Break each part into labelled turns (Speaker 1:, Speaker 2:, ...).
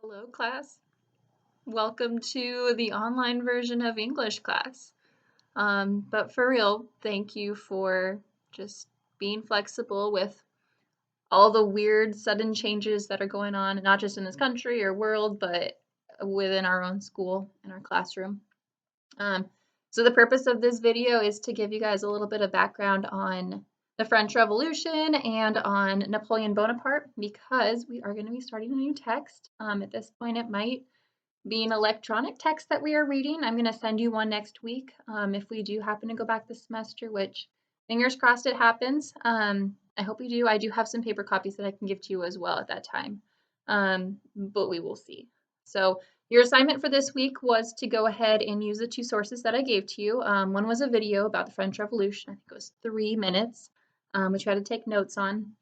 Speaker 1: Hello, class. Welcome to the online version of English class. But for real, thank you for just being flexible with all the weird sudden changes that are going on, not just in this country or world, but within our own school and our classroom. Um, so the purpose of this video is to give you guys a little bit of background on the French Revolution and on Napoleon Bonaparte because we are going to be starting a new text. At this point, it might be an electronic text that we are reading. I'm going to send you one next week if we do happen to go back this semester, which fingers crossed it happens. I hope we do. I do have some paper copies that I can give to you as well at that time, but we will see. So your assignment for this week was to go ahead and use the two sources that I gave to you. One was a video about the French Revolution. I think it was 3 minutes, which you had to take notes on.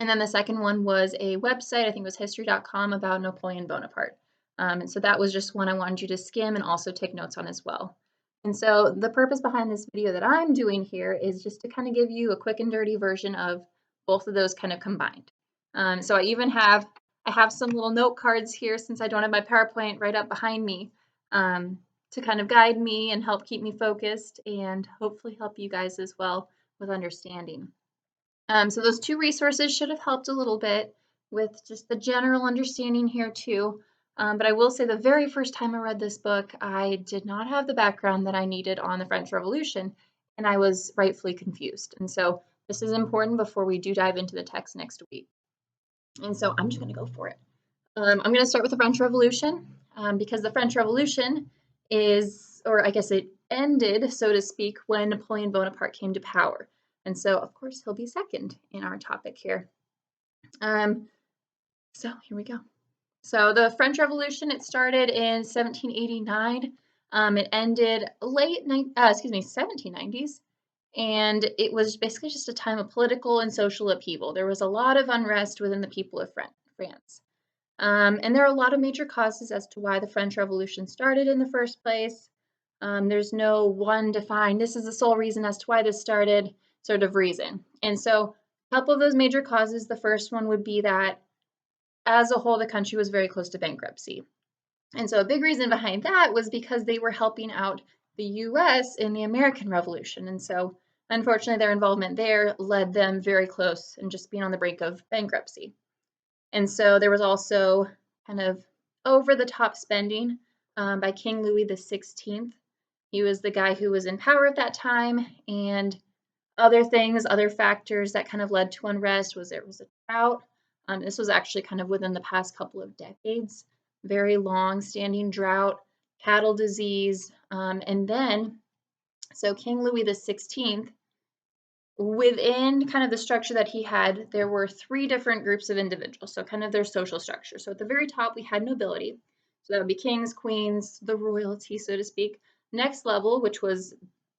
Speaker 1: And then the second one was a website, I think it was history.com, about Napoleon Bonaparte. And so that was just one I wanted you to skim and also take notes on as well. And so the purpose behind this video that I'm doing here is just to kind of give you a quick and dirty version of both of those kind of combined. So I have some little note cards here since I don't have my PowerPoint right up behind me to kind of guide me and help keep me focused and hopefully help you guys as well with understanding. So those two resources should have helped a little bit with just the general understanding here too. But I will say the very first time I read this book, I did not have the background that I needed on the French Revolution, and I was rightfully confused. And so this is important before we do dive into the text next week. And so I'm just going to go for it. I'm going to start with the French Revolution because the French Revolution is, or I guess it ended, so to speak, when Napoleon Bonaparte came to power. And so, of course, he'll be second in our topic here. So here we go. So the French Revolution, it started in 1789. It ended late 1790s. And it was basically just a time of political and social upheaval. There was a lot of unrest within the people of France. And there are a lot of major causes as to why the French Revolution started in the first place. There's no one defined, this is the sole reason as to why this started sort of reason. And so a couple of those major causes, the first one would be that as a whole, the country was very close to bankruptcy. And so a big reason behind that was because they were helping out the US in the American Revolution. And so unfortunately, their involvement there led them very close and just being on the brink of bankruptcy. And so there was also kind of over-the-top spending by King Louis XVI. He was the guy who was in power at that time, and other things, other factors that kind of led to unrest was there was a drought. This was actually kind of within the past couple of decades, very long-standing drought, cattle disease, and then, so King Louis XVI, within kind of the structure that he had, there were 3 different groups of individuals, so kind of their social structure. So at the very top, we had nobility. So that would be kings, queens, the royalty, so to speak. Next level, which was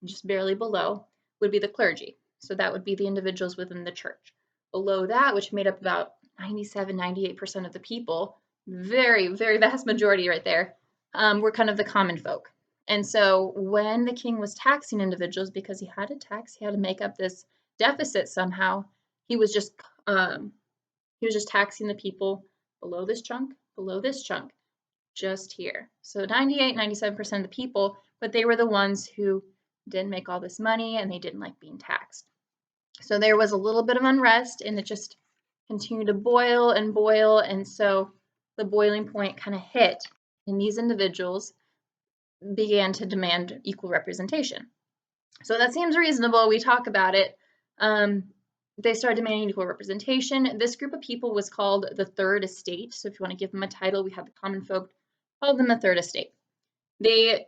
Speaker 1: just barely below, would be the clergy. So that would be the individuals within the church. Below that, which made up about 97, 98% of the people, very, very vast majority right there, were kind of the common folk. And so when the king was taxing individuals, because he had to make up this deficit somehow, he was just taxing the people below this chunk, just here. So 98, 97% of the people, but they were the ones who didn't make all this money and they didn't like being taxed. So there was a little bit of unrest and it just continued to boil, and so the boiling point kind of hit, and these individuals began to demand equal representation. So that seems reasonable. We talk about it. They started demanding equal representation. This group of people was called the Third Estate. So if you want to give them a title, we have the common folk called them the Third Estate. They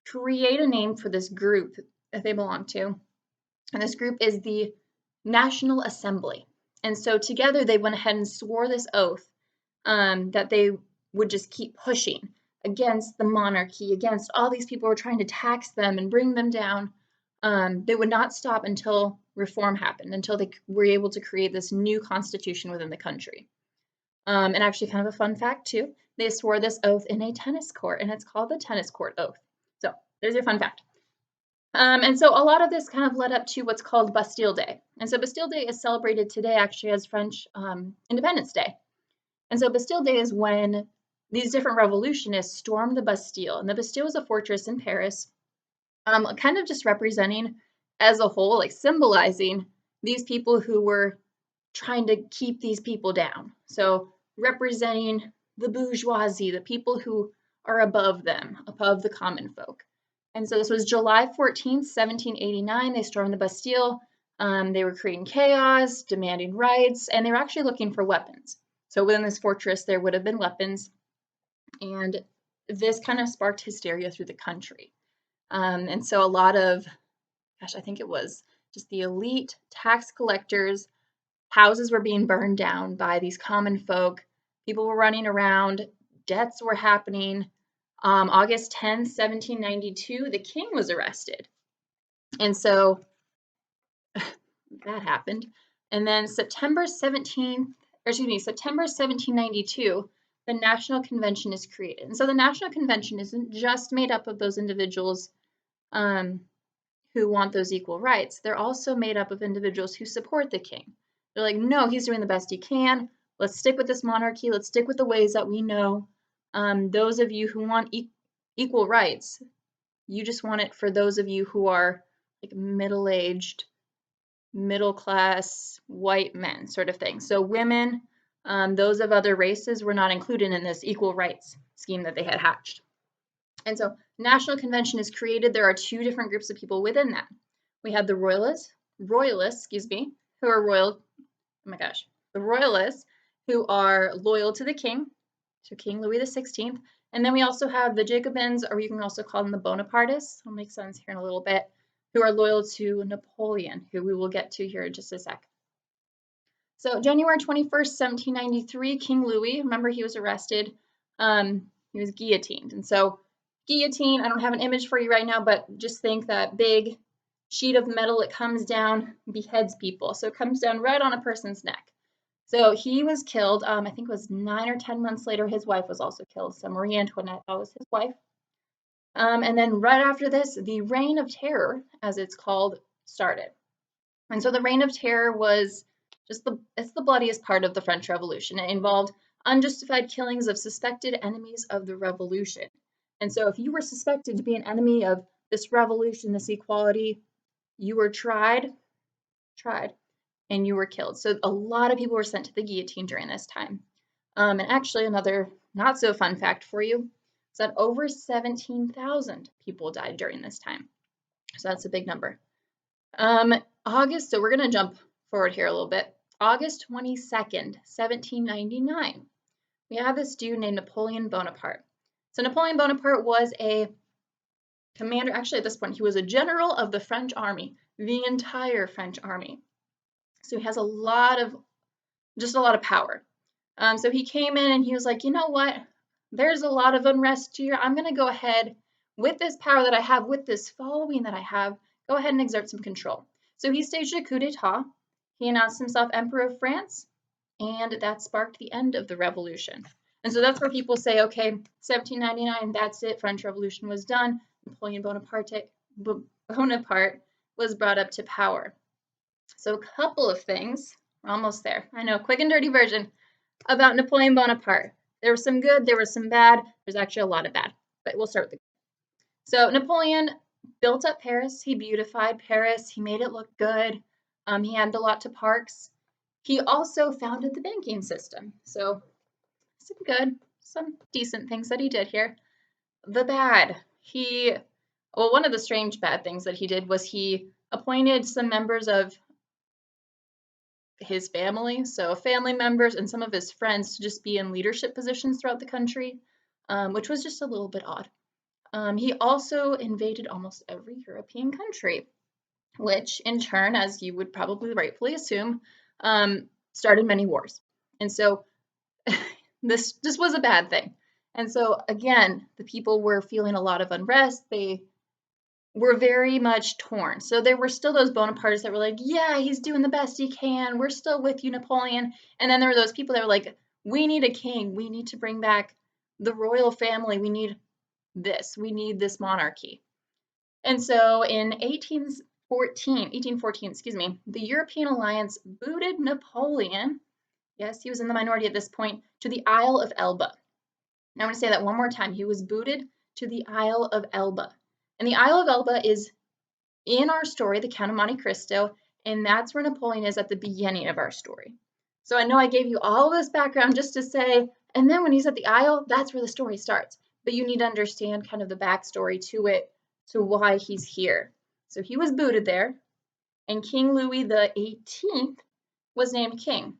Speaker 1: create a name for this group that they belong to. And this group is the National Assembly. And so together they went ahead and swore this oath that they would just keep pushing against the monarchy, against all these people who were trying to tax them and bring them down. They would not stop until reform happened, until they were able to create this new constitution within the country. And actually, kind of a fun fact too, they swore this oath in a tennis court, and it's called the tennis court oath. So there's your fun fact. And so a lot of this kind of led up to what's called Bastille Day. And so Bastille Day is celebrated today actually as French Independence Day. And so Bastille Day is when these different revolutionists stormed the Bastille, and the Bastille was a fortress in Paris, kind of just representing as a whole, like symbolizing these people who were trying to keep these people down. So representing the bourgeoisie, the people who are above them, above the common folk. And so this was July 14th, 1789. They stormed the Bastille. They were creating chaos, demanding rights, and they were actually looking for weapons. So within this fortress, there would have been weapons. And this kind of sparked hysteria through the country. And so a lot of, gosh, I think it was just the elite tax collectors. Houses were being burned down by these common folk. People were running around. Deaths were happening. August 10th, 1792, the king was arrested. And so that happened. And then September 1792, the National Convention is created. And so the National Convention isn't just made up of those individuals who want those equal rights. They're also made up of individuals who support the king. They're like, no, he's doing the best he can. Let's stick with this monarchy. Let's stick with the ways that we know. Those of you who want equal rights, you just want it for those of you who are like middle-aged, middle-class, white men sort of thing. So women, those of other races were not included in this equal rights scheme that they had hatched. And so National Convention is created. There are two different groups of people within that. We have the royalists, who are royal. Oh my gosh, the royalists who are loyal to the king, to King Louis XVI. And then we also have the Jacobins, or you can also call them the Bonapartists. It'll make sense here in a little bit, who are loyal to Napoleon, who we will get to here in just a sec. So January 21st, 1793, King Louis, remember he was arrested. He was guillotined. And so guillotine, I don't have an image for you right now, but just think that big sheet of metal, it comes down, beheads people. So it comes down right on a person's neck. So he was killed, I think it was 9 or 10 months later, his wife was also killed. So Marie Antoinette, that was his wife. And then right after this, the Reign of Terror, as it's called, started. And so the Reign of Terror was just it's the bloodiest part of the French Revolution. It involved unjustified killings of suspected enemies of the revolution. And so if you were suspected to be an enemy of this revolution, this equality, you were tried, and you were killed. So a lot of people were sent to the guillotine during this time. And actually, another not so fun fact for you is that over 17,000 people died during this time. So that's a big number. August, so we're going to jump forward here a little bit. August 22nd, 1799. We have this dude named Napoleon Bonaparte. So Napoleon Bonaparte was a commander, actually at this point, he was a general of the French army, the entire French army. So he has a lot of power. So he came in and he was like, you know what? There's a lot of unrest here. I'm going to go ahead with this power that I have, with this following that I have, go ahead and exert some control. So he staged a coup d'etat. He announced himself Emperor of France, and that sparked the end of the revolution. And so that's where people say, okay, 1799, that's it. French Revolution was done. Napoleon Bonaparte was brought up to power. So a couple of things. We're almost there. I know, quick and dirty version about Napoleon Bonaparte. There was some good, there was some bad. There's actually a lot of bad, but we'll start with the good. So Napoleon built up Paris. He beautified Paris. He made it look good. He added a lot to parks. He also founded the banking system. So some good, some decent things that he did here. The bad, one of the strange bad things that he did was he appointed some members of his family, so family members and some of his friends, to just be in leadership positions throughout the country, which was just a little bit odd. He also invaded almost every European country, which in turn, as you would probably rightfully assume, started many wars. And so this just was a bad thing. And so again, the people were feeling a lot of unrest. They were very much torn. So there were still those Bonapartists that were like, yeah, he's doing the best he can. We're still with you, Napoleon. And then there were those people that were like, we need a king. We need to bring back the royal family. We need this monarchy. And so in 1814, the European alliance booted Napoleon, yes, he was in the minority at this point, to the Isle of Elba. Now I'm going to say that one more time. He was booted to the Isle of Elba. And the Isle of Elba is in our story, the Count of Monte Cristo, and that's where Napoleon is at the beginning of our story. So I know I gave you all this background just to say, and then when he's at the Isle, that's where the story starts. But you need to understand kind of the backstory to it, to why he's here. So he was booted there, and King Louis the 18th was named king.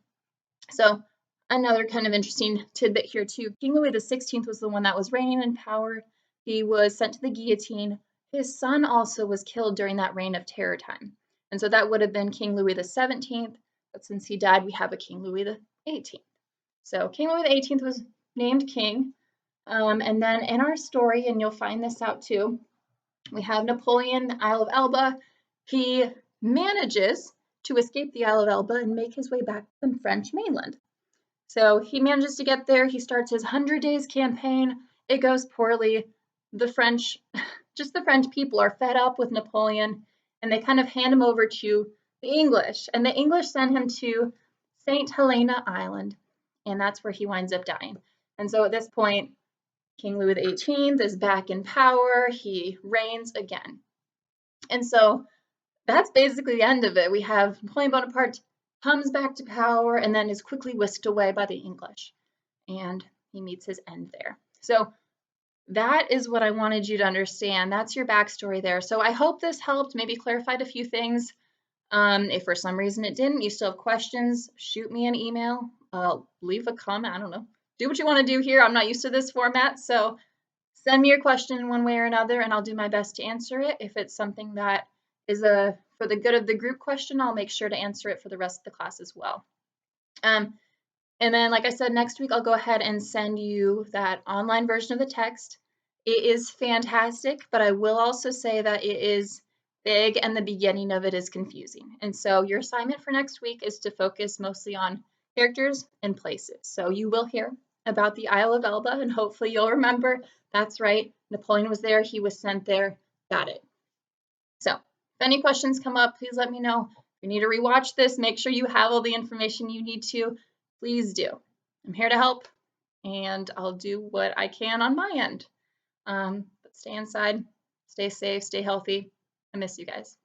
Speaker 1: So another kind of interesting tidbit here too. King Louis the 16th was the one that was reigning in power. He was sent to the guillotine. His son also was killed during that reign of terror time. And so that would have been King Louis the 17th, but since he died, we have a King Louis the 18th. So King Louis the 18th was named king. And then in our story, and you'll find this out too, we have Napoleon, Isle of Elba. He manages to escape the Isle of Elba and make his way back to the French mainland. So he manages to get there. He starts his 100 Days campaign. It goes poorly. The French, just the French people are fed up with Napoleon, and they kind of hand him over to the English. And the English send him to St. Helena Island, and that's where he winds up dying. And so at this point, King Louis XVIII is back in power. He reigns again. And so that's basically the end of it. We have Napoleon Bonaparte comes back to power and then is quickly whisked away by the English. And he meets his end there. So that is what I wanted you to understand. That's your backstory there. So I hope this helped, maybe clarified a few things. If for some reason it didn't, you still have questions, shoot me an email, leave a comment, I don't know. Do what you want to do here. I'm not used to this format, so send me your question in one way or another, and I'll do my best to answer it. If it's something that is for the good of the group question, I'll make sure to answer it for the rest of the class as well. And then, like I said, next week I'll go ahead and send you that online version of the text. It is fantastic, but I will also say that it is big and the beginning of it is confusing. And so your assignment for next week is to focus mostly on characters and places. So you will hear about the Isle of Elba, and hopefully you'll remember, that's right, Napoleon was there, he was sent there, got it. So if any questions come up, please let me know. If you need to rewatch this, make sure you have all the information you need to, please do. I'm here to help, and I'll do what I can on my end. But stay inside, stay safe, stay healthy. I miss you guys.